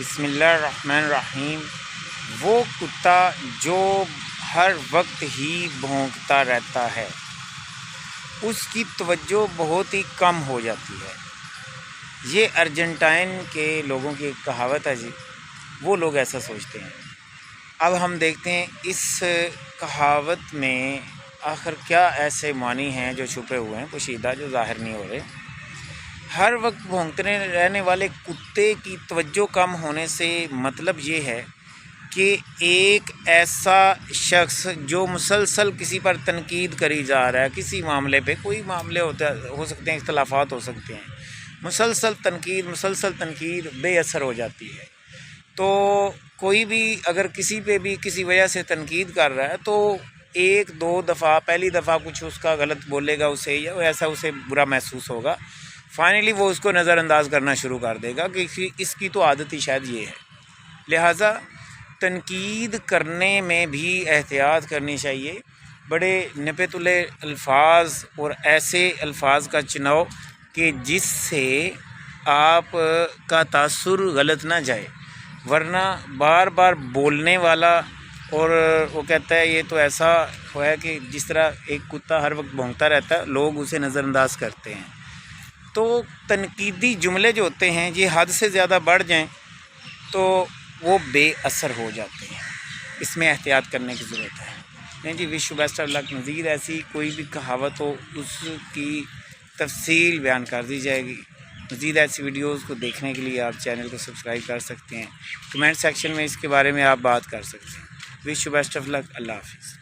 بسم اللہ الرحمن الرحیم۔ وہ کتا جو ہر وقت ہی بھونکتا رہتا ہے اس کی توجہ بہت ہی کم ہو جاتی ہے۔ یہ ارجنٹائن کے لوگوں کی ایک کہاوت ہے جی، وہ لوگ ایسا سوچتے ہیں۔ اب ہم دیکھتے ہیں اس کہاوت میں آخر کیا ایسے معنی ہیں جو چھپے ہوئے ہیں، پوشیدہ، جو ظاہر نہیں ہو رہے۔ ہر وقت بھونکتے رہنے والے کتے کی توجہ کم ہونے سے مطلب یہ ہے کہ ایک ایسا شخص جو مسلسل کسی پر تنقید کری جا رہا ہے، کسی معاملے پہ، کوئی معاملے ہو سکتے ہیں، اختلافات ہو سکتے ہیں، مسلسل تنقید بے اثر ہو جاتی ہے۔ تو کوئی بھی اگر کسی پہ بھی کسی وجہ سے تنقید کر رہا ہے تو ایک دو دفعہ، پہلی دفعہ کچھ اس کا غلط بولے گا اسے، یا ایسا اسے برا محسوس ہوگا، فائنلی وہ اس کو نظر انداز کرنا شروع کر دے گا کہ اس کی تو عادت ہی شاید یہ ہے۔ لہٰذا تنقید کرنے میں بھی احتیاط کرنی چاہیے، بڑے نپے تلے الفاظ اور ایسے الفاظ کا چناؤ کہ جس سے آپ کا تاثر غلط نہ جائے، ورنہ بار بار بولنے والا، اور وہ کہتا ہے یہ تو ایسا ہوا ہے کہ جس طرح ایک کتا ہر وقت بھونکتا رہتا ہے، لوگ اسے نظر انداز کرتے ہیں۔ تو تنقیدی جملے جو ہوتے ہیں یہ حد سے زیادہ بڑھ جائیں تو وہ بے اثر ہو جاتے ہیں، اس میں احتیاط کرنے کی ضرورت ہے۔ نہیں جی، وش بیسٹ آف لک۔ مزید ایسی کوئی بھی کہاوت ہو اس کی تفصیل بیان کر دی جائے گی۔ مزید ایسی ویڈیوز کو دیکھنے کے لیے آپ چینل کو سبسکرائب کر سکتے ہیں، کمنٹ سیکشن میں اس کے بارے میں آپ بات کر سکتے ہیں۔ وش بیسٹ آف لک۔ اللہ حافظ۔